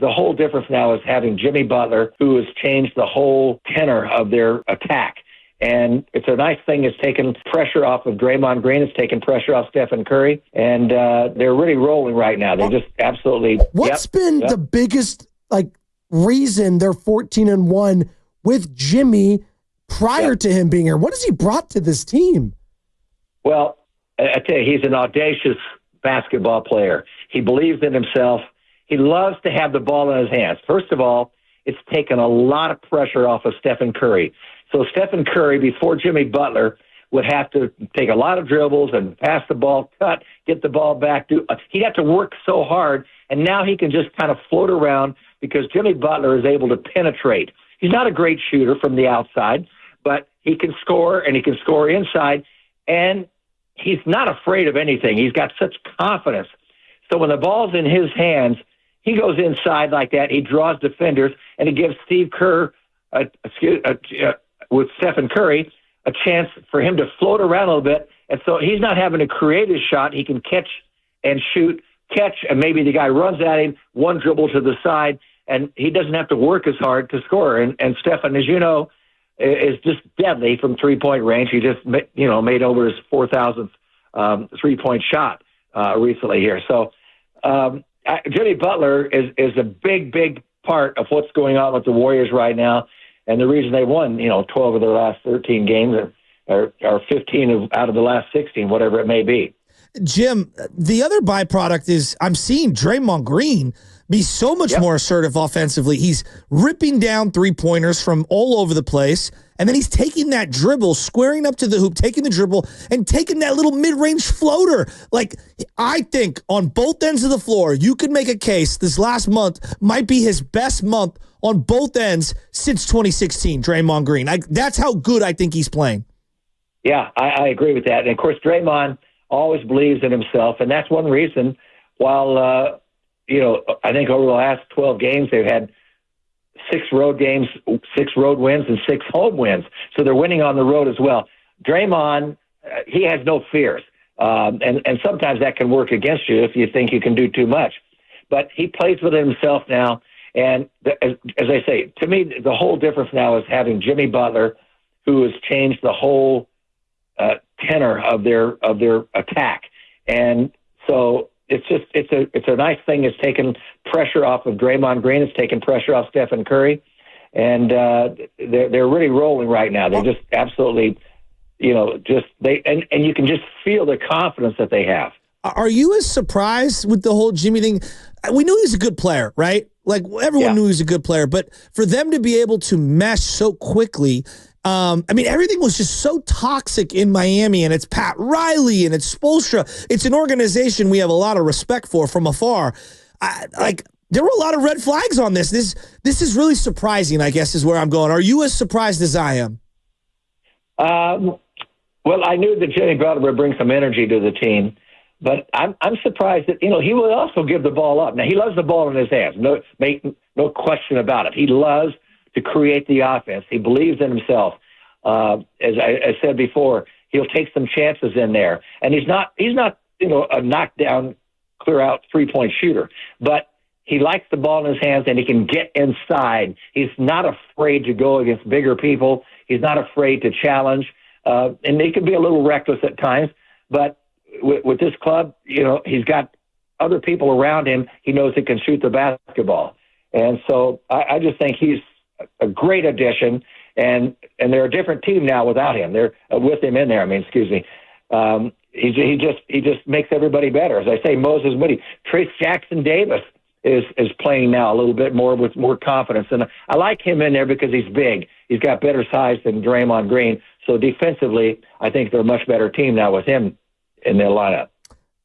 The whole difference now is having Jimmy Butler, who has changed the whole tenor of their attack. And it's a nice thing. It's taken pressure off of Draymond Green. It's taken pressure off Stephen Curry. And they're really rolling right now. They just absolutely. What's been the biggest reason they're 14-1 with Jimmy prior to him being here? What has he brought to this team? Well, I tell you, he's an audacious basketball player. He believes in himself. He loves to have the ball in his hands. First of all, it's taken a lot of pressure off of Stephen Curry. So Stephen Curry, before Jimmy Butler, would have to take a lot of dribbles and pass the ball, cut, get the ball back. He'd have to work so hard, and now he can just kind of float around because Jimmy Butler is able to penetrate. He's not a great shooter from the outside, but he can score, and he can score inside, and he's not afraid of anything. He's got such confidence. So when the ball's in his hands, he goes inside like that. He draws defenders, and he gives Steve Kerr, with Stephen Curry, a chance for him to float around a little bit. And so he's not having to create his shot. He can catch and shoot, and maybe the guy runs at him, one dribble to the side, and he doesn't have to work as hard to score. And Stephen, as you know, is just deadly from three-point range. He just, made over his 4,000th three-point shot recently here. So Jimmy Butler is a big, big part of what's going on with the Warriors right now. And the reason they won, 12 of their last 13 games or 15 out of the last 16, whatever it may be. Jim, the other byproduct is I'm seeing Draymond Green be so much more assertive offensively. He's ripping down three-pointers from all over the place, and then he's taking that dribble, squaring up to the hoop, taking the dribble, and taking that little mid-range floater. I think on both ends of the floor, you could make a case this last month might be his best month on both ends since 2016, Draymond Green. That's how good I think he's playing. Yeah, I agree with that. And, of course, Draymond always believes in himself, and that's one reason while I think over the last 12 games, they've had 6 road games, 6 road wins, and 6 home wins. So they're winning on the road as well. Draymond, he has no fears. And sometimes that can work against you if you think you can do too much. But he plays with himself now. And as I say, to me, the whole difference now is having Jimmy Butler, who has changed the whole tenor of their attack. And so it's a nice thing. It's taken pressure off of Draymond Green. It's taken pressure off Stephen Curry, and they're really rolling right now. They're just absolutely, and you can just feel the confidence that they have. Are you as surprised with the whole Jimmy thing? We knew he's a good player, right? Everyone knew he was a good player, but for them to be able to mesh so quickly. Everything was just so toxic in Miami, and it's Pat Riley and it's Spoelstra. It's an organization we have a lot of respect for from afar. There were a lot of red flags on this. This is really surprising, I guess, is where I'm going. Are you as surprised as I am? Well, I knew that Jimmy Butler would bring some energy to the team, but I'm surprised that, he will also give the ball up. Now, he loves the ball in his hands. No question about it. He loves to create the offense. He believes in himself. As I said before, he'll take some chances in there. And he's not a knockdown, clear out three-point shooter, but he likes the ball in his hands and he can get inside. He's not afraid to go against bigger people. He's not afraid to challenge. And he can be a little reckless at times, but with this club, he's got other people around him. He knows he can shoot the basketball. And so I just think he's a great addition, and they're a different team now without him. They're with him in there. He just makes everybody better. As I say, Moses Moody, Trace Jackson Davis is playing now a little bit more with more confidence, and I like him in there because he's big. He's got better size than Draymond Green. So defensively, I think they're a much better team now with him in their lineup.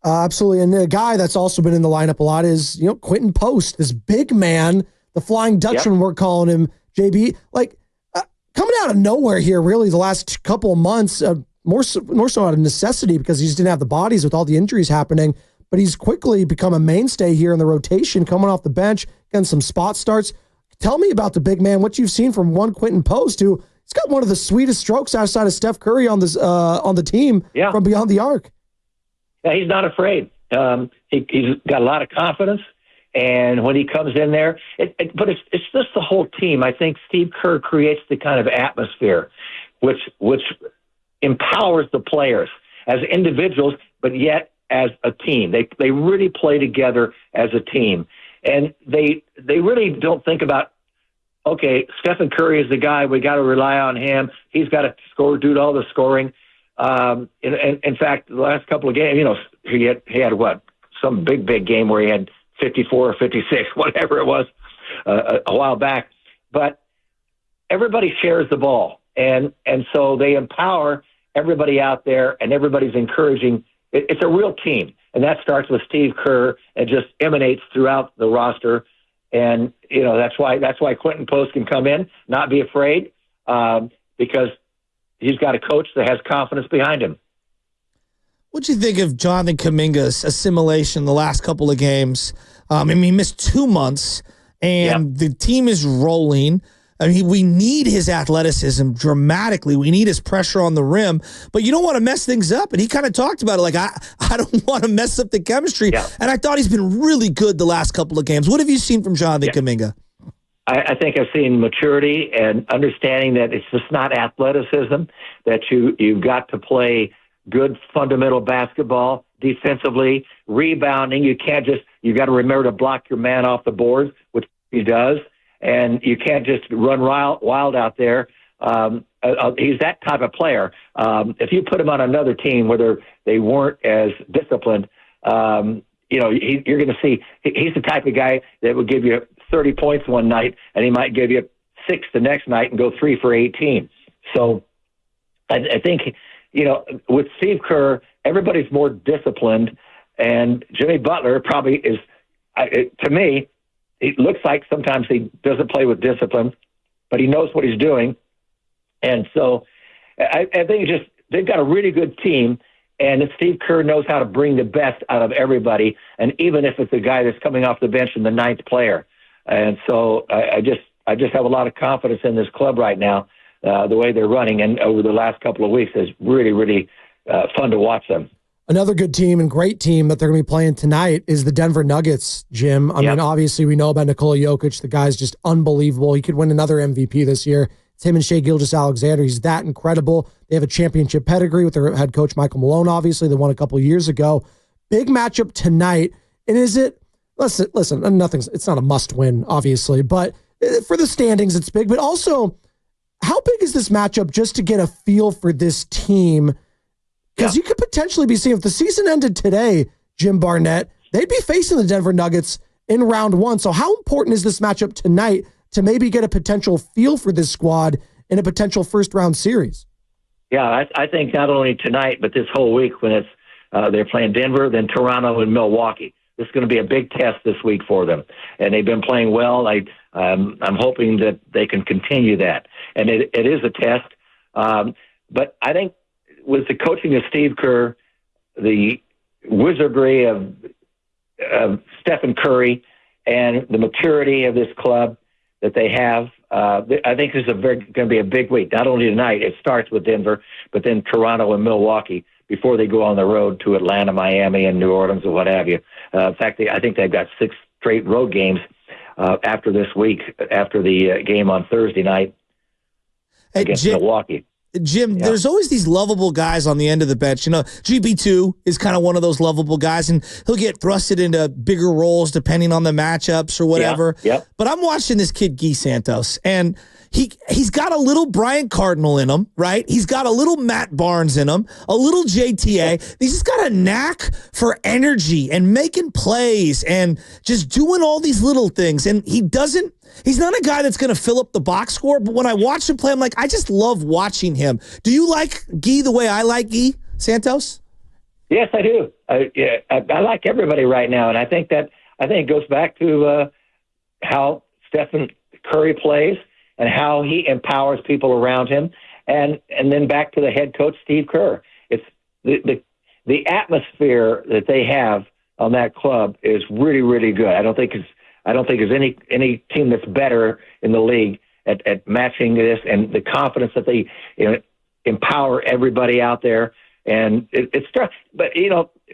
Absolutely, and a guy that's also been in the lineup a lot is Quinton Post, this big man, the Flying Dutchman, we're calling him. JB, coming out of nowhere here, really, the last couple of months, more so out of necessity because he just didn't have the bodies with all the injuries happening. But he's quickly become a mainstay here in the rotation, coming off the bench, getting some spot starts. Tell me about the big man, what you've seen from one Quinton Post, who he's got one of the sweetest strokes outside of Steph Curry on the team from beyond the arc. Yeah, he's not afraid. He's got a lot of confidence. And when he comes in there, but it's just the whole team. I think Steve Kerr creates the kind of atmosphere which empowers the players as individuals, but yet as a team. They really play together as a team. And they really don't think about, okay, Stephen Curry is the guy. We got to rely on him. He's got to do all the scoring. In fact, the last couple of games, he had what? Some big game where he had 54 or 56, whatever it was, a while back. But everybody shares the ball, and so they empower everybody out there, and everybody's encouraging. It's a real team, and that starts with Steve Kerr and just emanates throughout the roster. And that's why Quinton Post can come in, not be afraid, because he's got a coach that has confidence behind him. What'd you think of Jonathan Kuminga's assimilation the last couple of games? He missed 2 months, and the team is rolling. We need his athleticism dramatically. We need his pressure on the rim, but you don't want to mess things up. And he kind of talked about it like, I don't want to mess up the chemistry. Yeah. And I thought he's been really good the last couple of games. What have you seen from Jonathan Kuminga? I think I've seen maturity and understanding that it's just not athleticism, that you've got to play good fundamental basketball defensively, rebounding. You got to remember to block your man off the boards, which he does. And you can't just run wild out there. He's that type of player. If you put him on another team where they weren't as disciplined, you're going to see he's the type of guy that would give you 30 points one night, and he might give you 6 the next night and go 3 for 18. So I think, with Steve Kerr, everybody's more disciplined, and Jimmy Butler probably is, to me, it looks like sometimes he doesn't play with discipline, but he knows what he's doing. And so I think they've got a really good team, and Steve Kerr knows how to bring the best out of everybody, and even if it's a guy that's coming off the bench and the 9th player. And so I just have a lot of confidence in this club right now, the way they're running, and over the last couple of weeks is really, really fun to watch them. Another good team and great team that they're going to be playing tonight is the Denver Nuggets, Jim. I mean, obviously we know about Nikola Jokic. The guy's just unbelievable. He could win another MVP this year. It's him and Shai Gilgeous-Alexander. He's that incredible. They have a championship pedigree with their head coach, Michael Malone, obviously. They won a couple years ago. Big matchup tonight. And is it, listen, it's not a must win, obviously, but for the standings, it's big. But also, how big is this matchup just to get a feel for this team? Because you could potentially be seeing, if the season ended today, Jim Barnett, they'd be facing the Denver Nuggets in round 1. So how important is this matchup tonight to maybe get a potential feel for this squad in a potential first-round series? Yeah, I think not only tonight, but this whole week when it's they're playing Denver, then Toronto, and Milwaukee. This is going to be a big test this week for them. And they've been playing well. I'm hoping that they can continue that. And it is a test. But I think with the coaching of Steve Kerr, the wizardry of Stephen Curry, and the maturity of this club that they have, I think this is going to be a big week. Not only tonight, it starts with Denver, but then Toronto and Milwaukee before they go on the road to Atlanta, Miami, and New Orleans, or what have you. In fact, I think they've got 6 straight road games after this week, after the game on Thursday night against Milwaukee. Jim, there's always these lovable guys on the end of the bench. GP2 is kind of one of those lovable guys, and he'll get thrusted into bigger roles depending on the matchups or whatever. But I'm watching this kid, Guy Santos, and he's got a little Brian Cardinal in him, right? He's got a little Matt Barnes in him, a little JTA. He's just got a knack for energy and making plays and just doing all these little things. And he's not a guy that's going to fill up the box score, but when I watch him play, I'm like, I just love watching him. Do you like Guy the way I like Guy Santos? Yes, I do. I like everybody right now, and I think it goes back to how Stephen Curry plays and how he empowers people around him, and then back to the head coach Steve Kerr. It's the atmosphere that they have on that club is really, really good. I don't think there's any team that's better in the league at matching this, and the confidence that they empower everybody out there. And it starts, but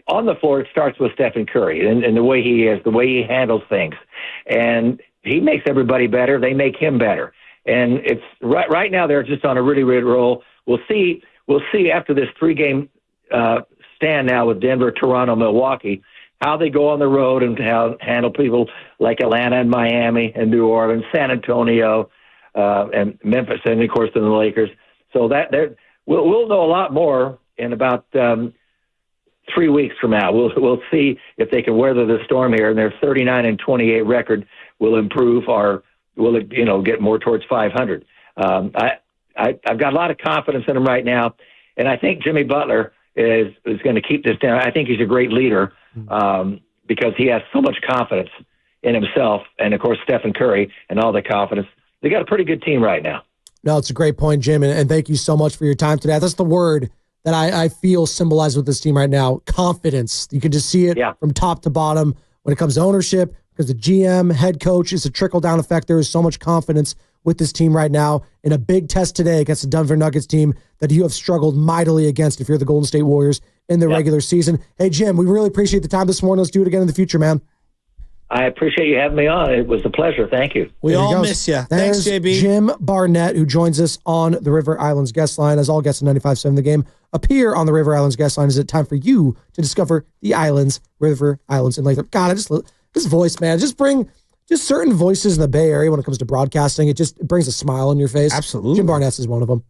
on the floor, it starts with Stephen Curry and the way he is, the way he handles things. And he makes everybody better. They make him better. And it's right now they're just on a really, really roll. We'll see after this 3-game stand now with Denver, Toronto, Milwaukee, how they go on the road and how handle people like Atlanta and Miami and New Orleans, San Antonio, and Memphis, and of course then the Lakers. So we'll know a lot more in about 3 weeks from now. We'll see if they can weather the storm here, and their 39-28 record will improve or will get more towards 500. I've got a lot of confidence in them right now, and I think Jimmy Butler is going to keep this down. I think he's a great leader because he has so much confidence in himself, and of course Stephen Curry and all the confidence. They got a pretty good team right now. No, it's a great point, Jim, and thank you so much for your time today. That's the word that I feel symbolized with this team right now, confidence. You can just see it from top to bottom when it comes to ownership, because the GM, head coach, is a trickle-down effect. There is so much confidence with this team right now in a big test today against the Denver Nuggets team that you have struggled mightily against if you're the Golden State Warriors in the regular season. Hey, Jim, we really appreciate the time this morning. Let's do it again in the future, man. I appreciate you having me on. It was a pleasure. Thank you. We all miss you. Thanks, JB. Jim Barnett, who joins us on the River Islands guest line. As all guests in 95.7 The Game appear on the River Islands guest line, is it time for you to discover the islands, River Islands, and Lathrop. God, this voice, man, just certain voices in the Bay Area when it comes to broadcasting. It brings a smile on your face. Absolutely. Jim Barnett's is one of them.